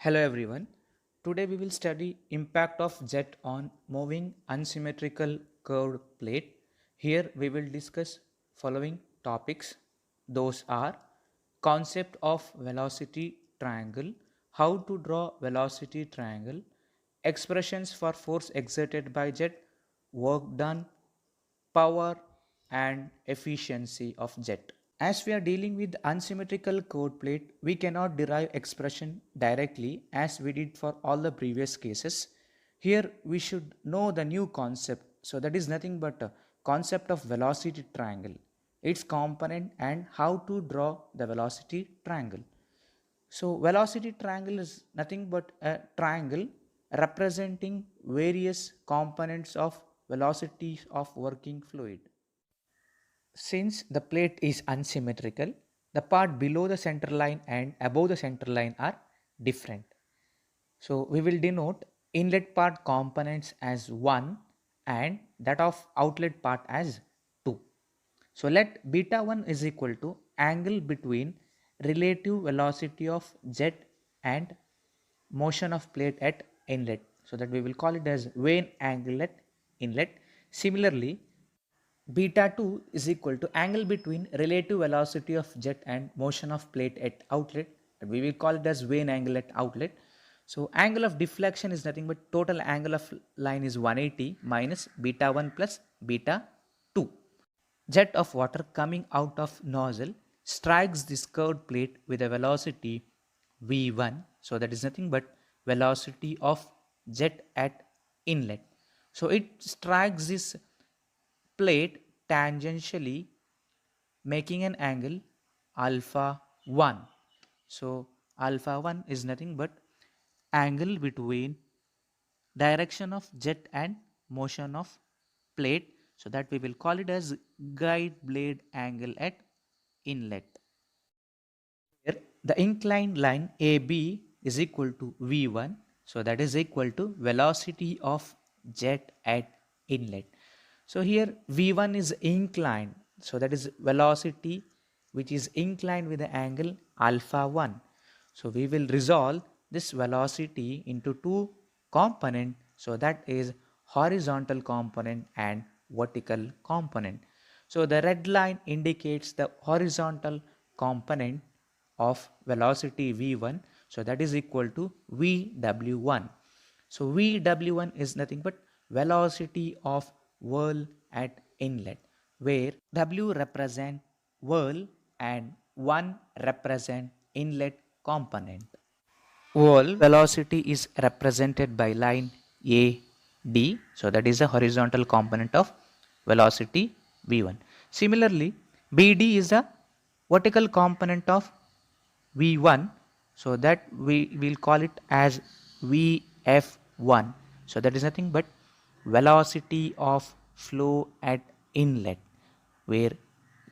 Hello everyone. Today we will study impact of jet on moving unsymmetrical curved plate. Here we will discuss following topics. Those are concept of velocity triangle, how to draw velocity triangle, expressions for force exerted by jet, work done, power and efficiency of jet. As we are dealing with unsymmetrical chord plate, we cannot derive expression directly as we did for all the previous cases. Here we should know the new concept. So that is nothing but a concept of velocity triangle, its component and how to draw the velocity triangle. So velocity triangle is nothing but a triangle representing various components of velocities of working fluid. Since the plate is unsymmetrical, the part below the center line and above the center line are different. So we will denote inlet part components as 1 and that of outlet part as 2. So let beta 1 is equal to angle between relative velocity of jet and motion of plate at inlet. So that we will call it as Vane angle at inlet. Similarly, beta 2 is equal to angle between relative velocity of jet and motion of plate at outlet. We will call it as Vane angle at outlet. So angle of deflection is nothing but total angle of line is 180 minus beta 1 plus beta 2. Jet of water coming out of nozzle strikes this curved plate with a velocity v1. So that is nothing but velocity of jet at inlet. So it strikes this plate tangentially making an angle alpha 1. So alpha 1 is nothing but angle between direction of jet and motion of plate. So that we will call it as guide blade angle at inlet. Here the inclined line AB is equal to V1. So that is equal to velocity of jet at inlet. So here V1 is inclined. So that is velocity which is inclined with the angle alpha 1. So we will resolve this velocity into two component. So that is horizontal component and vertical component. So the red line indicates the horizontal component of velocity v1. So that is equal to vw1. So vw1 is nothing but velocity of whirl at inlet, where w represent whirl and 1 represent inlet component. Whirl velocity is represented by line AD. So that is a horizontal component of velocity v1. Similarly, BD is a vertical component of v1. So that we will call it as vf1. So that is nothing but velocity of flow at inlet, where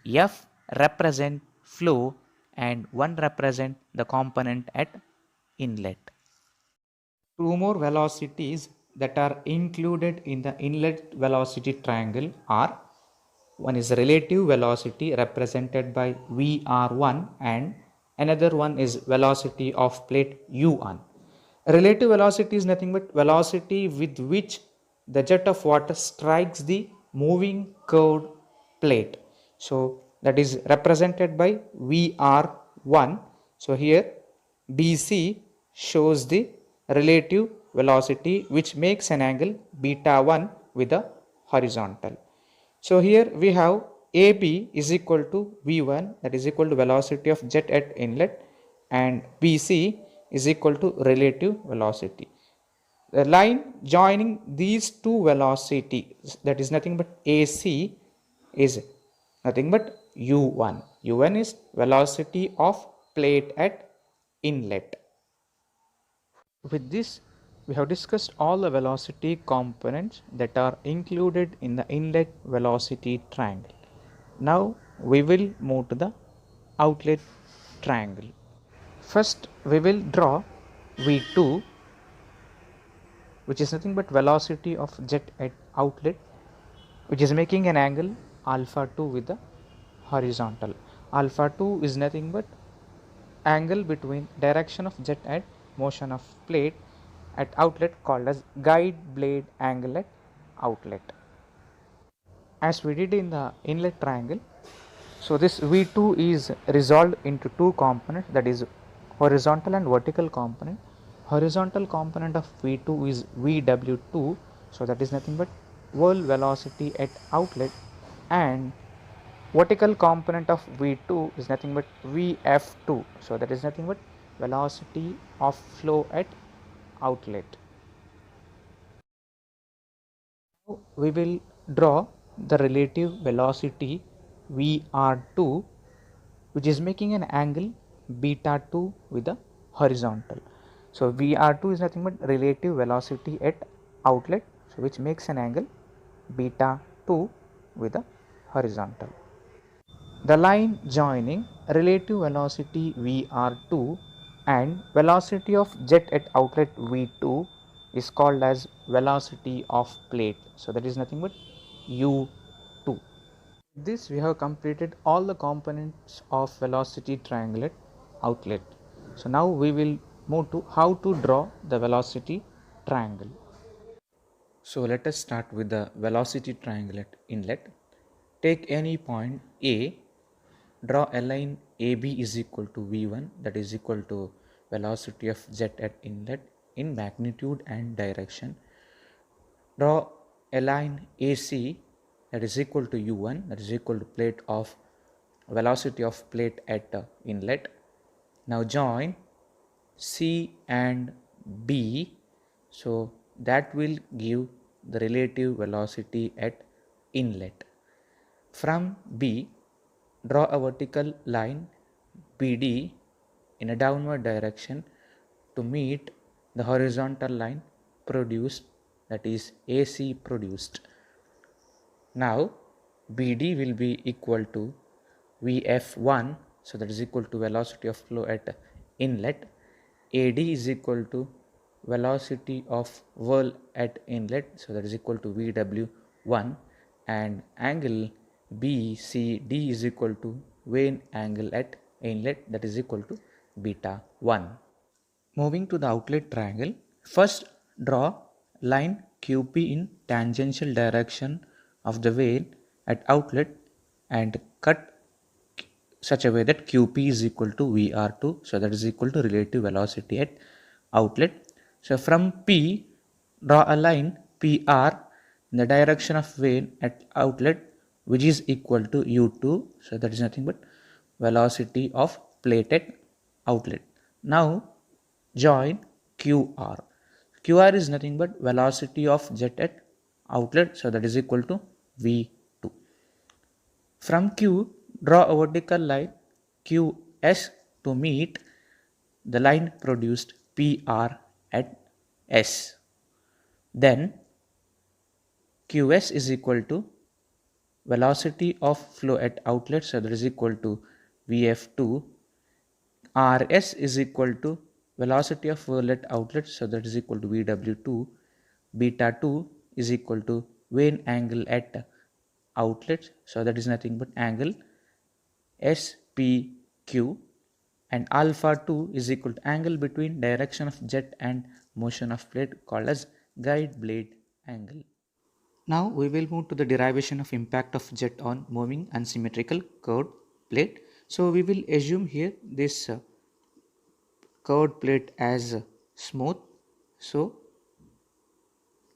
f represent flow and 1 represent the component at inlet. Two more velocities that are included in the inlet velocity triangle are: one is relative velocity represented by VR1 and another one is velocity of plate U1. Relative velocity is nothing but velocity with which the jet of water strikes the moving curved plate. So that is represented by VR1. So here BC shows the relative velocity which makes an angle beta 1 with the horizontal. So here we have AB is equal to V1, that is equal to velocity of jet at inlet, and BC is equal to relative velocity. The line joining these two velocities, that is nothing but AC, is nothing but U1. U1 is velocity of plate at inlet. With this, we have discussed all the velocity components that are included in the inlet velocity triangle. Now we will move to the outlet triangle. First we will draw V2, which is nothing but velocity of jet at outlet, which is making an angle alpha 2 with the horizontal. Alpha 2 is nothing but angle between direction of jet at motion of plate at outlet called as guide blade angle at outlet. As we did in the inlet triangle, so this V2 is resolved into two components, that is horizontal and vertical component. Horizontal component of V2 is VW2, so that is nothing but whirl velocity at outlet, and vertical component of V2 is nothing but Vf2, so that is nothing but velocity of flow at outlet. Now we will draw the relative velocity Vr2, which is making an angle beta 2 with the horizontal. So Vr2 is nothing but relative velocity at outlet, so which makes an angle beta 2 with the horizontal. The line joining relative velocity Vr2 and velocity of jet at outlet V2 is called as velocity of plate. So that is nothing but U2. This we have completed all the components of velocity triangle at outlet. So now we will move to how to draw the velocity triangle. So let us start with the velocity triangle at inlet. Take any point A, draw a line AB is equal to V1, that is equal to velocity of jet at inlet in magnitude and direction. Draw a line AC that is equal to U1, that is equal to plate of velocity of plate at inlet. Now join C and B, so that will give the relative velocity at inlet. From B, draw a vertical line BD in a downward direction to meet the horizontal line produced, that is AC produced. Now BD will be equal to Vf1, so that is equal to velocity of flow at inlet. AD is equal to velocity of whirl at inlet, so that is equal to Vw1, and angle BCD is equal to vane angle at inlet, that is equal to beta 1. Moving to the outlet triangle, first draw line QP in tangential direction of the vane at outlet and cut such a way that QP is equal to VR2, so that is equal to relative velocity at outlet. So from P, draw a line PR in the direction of vane at outlet, which is equal to U2, so that is nothing but velocity of plate at outlet. Now join QR. QR is nothing but velocity of jet at outlet, so that is equal to V2. From Q, draw a vertical line QS to meet the line produced PR at S. Then QS is equal to velocity of flow at outlet, so that is equal to Vf2. RS is equal to velocity of whirl at outlet, so that is equal to Vw2. Beta 2 is equal to vane angle at outlet, so that is nothing but angle SPQ, and alpha 2 is equal to angle between direction of jet and motion of plate called as guide blade angle. Now we will move to the derivation of impact of jet on moving unsymmetrical curved plate. So we will assume here this curved plate as smooth. So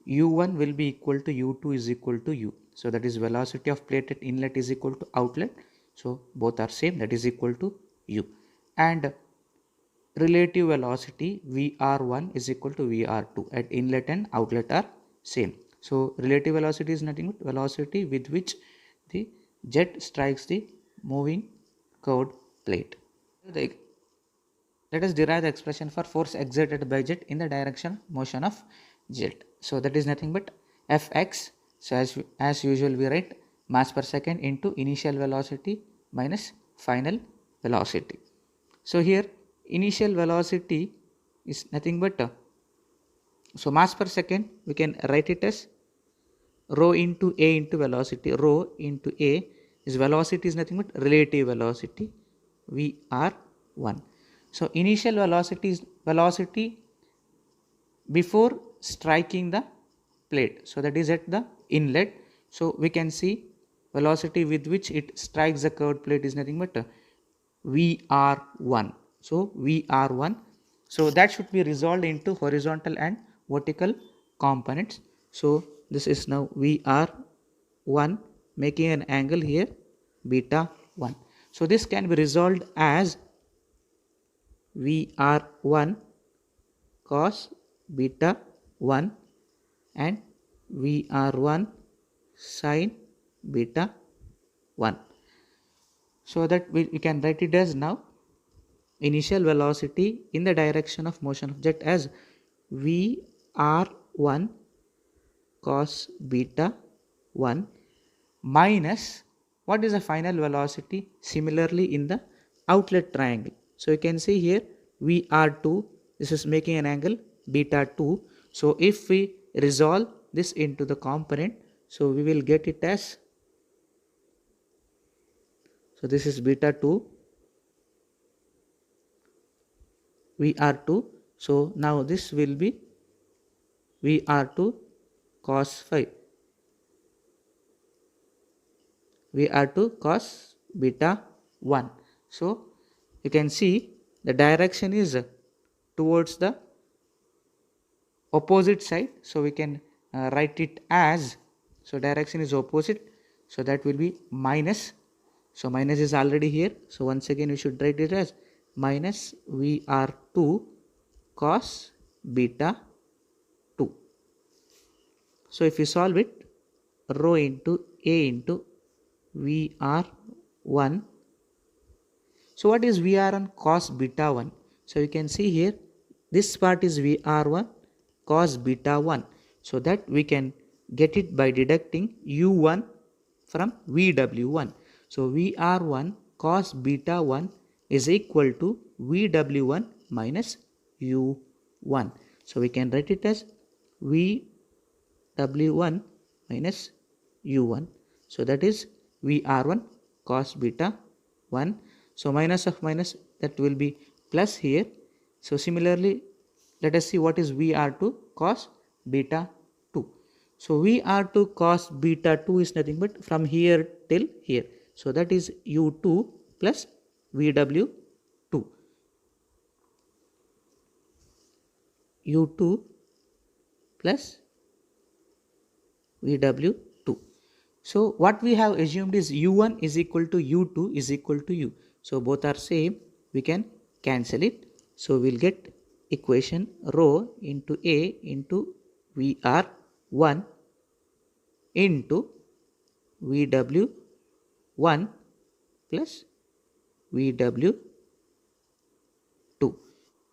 U1 will be equal to U2 is equal to U. So that is velocity of plate at inlet is equal to outlet. So both are same, that is equal to U. And relative velocity VR1 is equal to VR2 at inlet and outlet are same. So relative velocity is nothing but velocity with which the jet strikes the moving curved plate. Let us derive the expression for force exerted by jet in the direction motion of jet. So that is nothing but Fx. So as usual we write mass per second into initial velocity minus final velocity. So here initial velocity is nothing but so mass per second we can write it as rho into a into velocity. Rho into a is velocity is nothing but relative velocity Vr1. So initial velocity is velocity before striking the plate. So that is at the inlet. So we can see velocity with which it strikes the curved plate is nothing but VR1. So VR1. So that should be resolved into horizontal and vertical components. So this is now VR1 making an angle here beta 1. So this can be resolved as VR1 cos beta 1 and VR1 sin beta 1. So that we can write it as now initial velocity in the direction of motion of jet as VR1 cos beta 1 minus what is the final velocity similarly in the outlet triangle. So you can see here VR2, this is making an angle beta 2. So if we resolve this into the component, so we will get it as, so this is beta 2 VR2. So now this will be VR2 cos phi, VR2 cos beta 1. So you can see the direction is towards the opposite side. So we can write it as, so direction is opposite. So that will be minus. So minus is already here. So once again we should write it as minus VR2 cos beta 2. So if you solve it, rho into A into VR1. So what is VR1 cos beta 1? So you can see here, this part is VR1 cos beta 1. So that we can get it by deducting U1 from VW1. So VR1 cos beta 1 is equal to VW1 minus U1. So we can write it as VW1 minus U1. So that is VR1 cos beta 1. So minus of minus, that will be plus here. So similarly, let us see what is VR2 cos beta 2. So VR2 cos beta 2 is nothing but from here till here. So that is U2 plus VW2. U2 plus VW2. So what we have assumed is U1 is equal to U2 is equal to U. So both are same, we can cancel it. So we'll get equation rho into A into VR1 into VW1 plus VW2.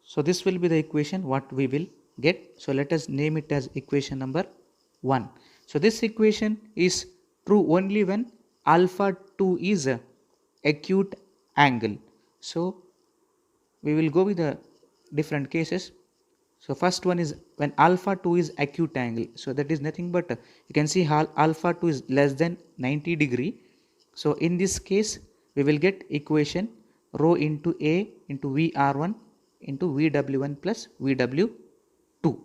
So this will be the equation what we will get. So let us name it as equation number 1. So this equation is true only when alpha 2 is a acute angle. So we will go with the different cases. So first one is when alpha 2 is acute angle. So that is nothing but you can see how alpha 2 is less than 90 degree. So in this case we will get equation rho into A into VR1 into VW1 plus VW2.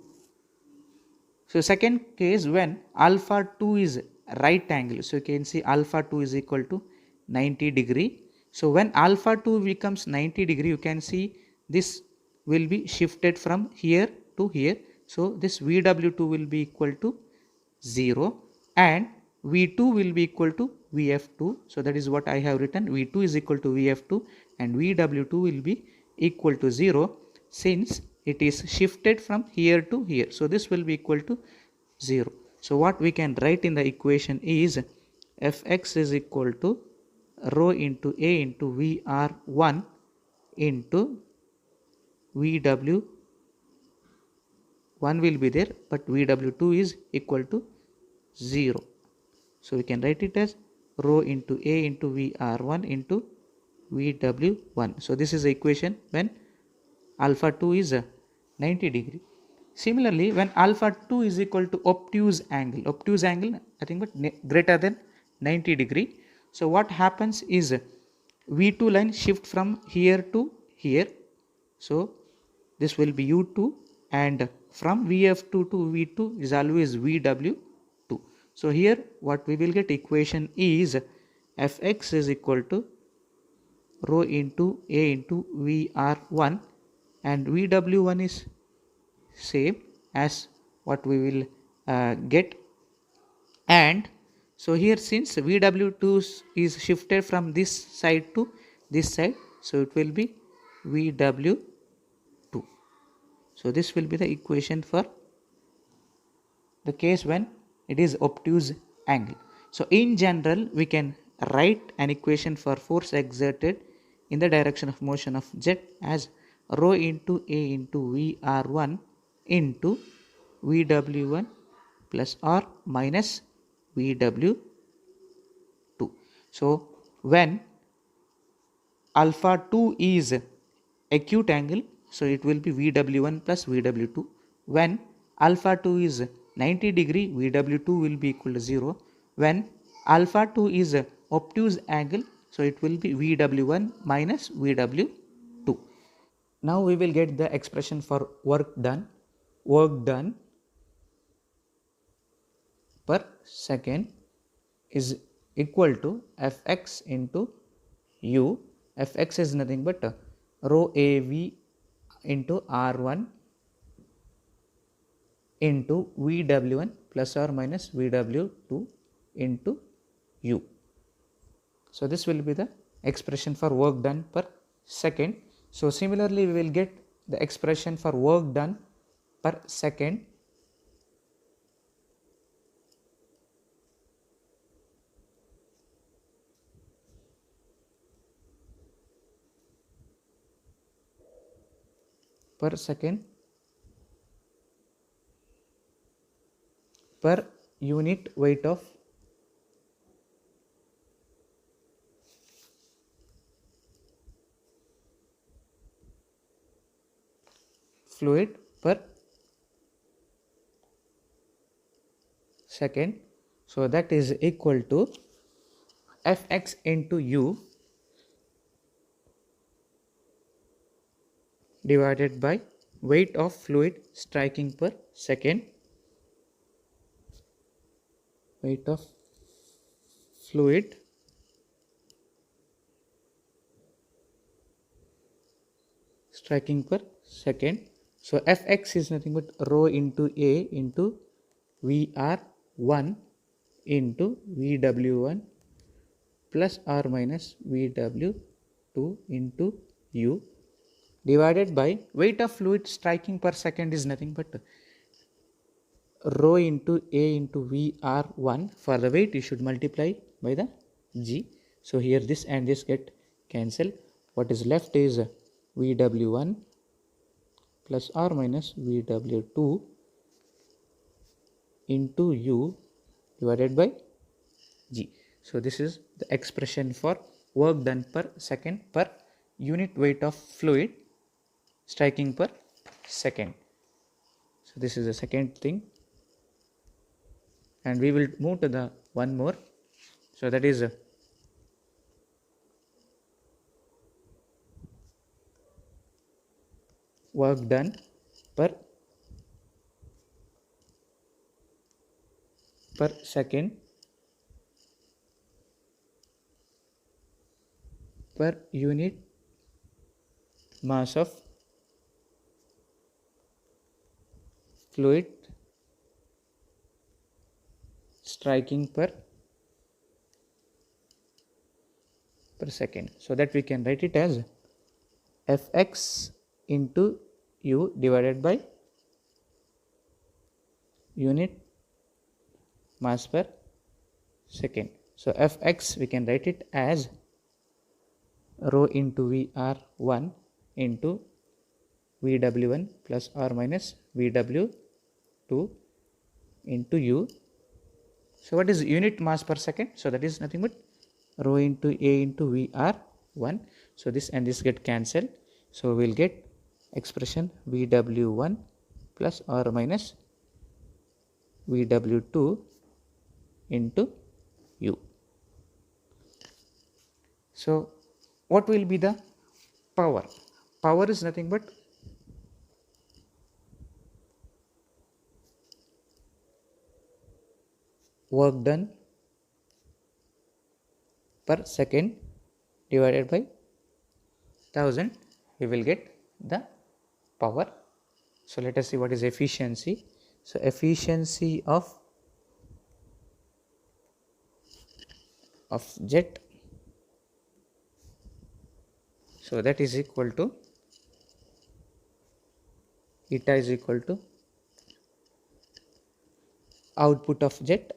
So second case when alpha 2 is right angle. So you can see alpha 2 is equal to 90 degree. So when alpha 2 becomes 90 degree, you can see this will be shifted from here to here. So this VW2 will be equal to 0 and V2 will be equal to VF2. So that is what I have written, V2 is equal to VF2 and VW2 will be equal to 0 since it is shifted from here to here. So this will be equal to 0. So what we can write in the equation is Fx is equal to rho into A into VR1 into VW1 will be there, but VW2 is equal to 0. So we can write it as rho into A into VR1 into VW1. So this is the equation when alpha 2 is 90 degree. Similarly, when alpha 2 is equal to obtuse angle nothing but greater than 90 degree. So what happens is V2 line shift from here to here. So this will be U2, and from Vf2 to V2 is always Vw2. So here what we will get equation is Fx is equal to rho into A into Vr1, and Vw1 is same as what we will get. And so here, since Vw2 is shifted from this side to this side, so it will be Vw2. So this will be the equation for the case when it is obtuse angle. So in general, we can write an equation for force exerted in the direction of motion of jet as rho into A into Vr1 into Vw1 plus or minus Vw2. So when alpha 2 is acute angle, so it will be Vw1 plus Vw2. When alpha 2 is 90 degree, Vw2 will be equal to 0. When alpha 2 is obtuse angle, so it will be Vw1 minus Vw2. Now we will get the expression for work done. Work done per second is equal to Fx into U. Fx is nothing but rho Av into R1 into Vw1 plus or minus Vw2 into U. So this will be the expression for work done per second. So similarly, we will get the expression for work done per second per unit weight of fluid per second. So that is equal to Fx into U divided by weight of fluid striking per second. Weight of fluid striking per second. So Fx is nothing but rho into A into Vr1 into Vw1 plus or minus Vw2 into U divided by weight of fluid striking per second is nothing but rho into A into Vr1. For the weight, you should multiply by the G. So here this and this get cancelled. What is left is Vw1 plus or minus Vw2 into U divided by G. So this is the expression for work done per second per unit weight of fluid striking per second. So this is the second thing, and we will move to the one more. So that is work done per second per unit mass of fluid striking per second. So that we can write it as Fx into U divided by unit mass per second. So Fx we can write it as rho into Vr1 into Vw1 plus or minus Vw2 into U. So what is unit mass per second? So that is nothing but rho into A into Vr1. So this and this get cancelled. So we will get expression Vw1 plus or minus Vw2 into U. So what will be the power? Power is nothing but work done per second divided by 1000, we will get the power. So let us see what is efficiency. So efficiency of jet, so that is equal to eta is equal to output of jet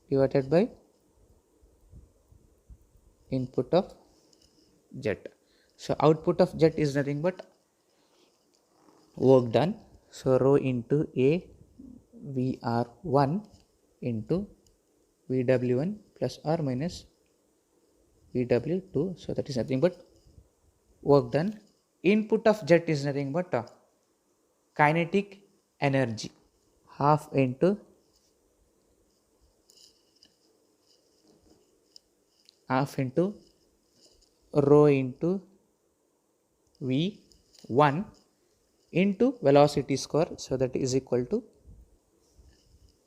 divided by input of jet. So output of jet is nothing but work done. So rho into A VR1 into VW1 plus or minus VW2. So that is nothing but work done. Input of jet is nothing but kinetic energy, half into rho into V1 into velocity square, so that is equal to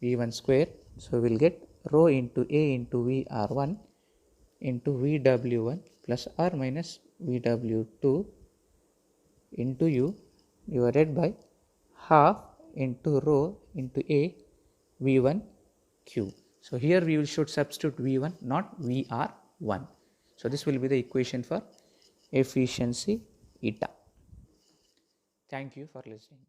V1 square. So we will get rho into A into VR1 into VW1 plus or minus VW2 into U divided by half into rho into A V1 Q. So here we should substitute V1, not VR1. So this will be the equation for efficiency eta. Thank you for listening.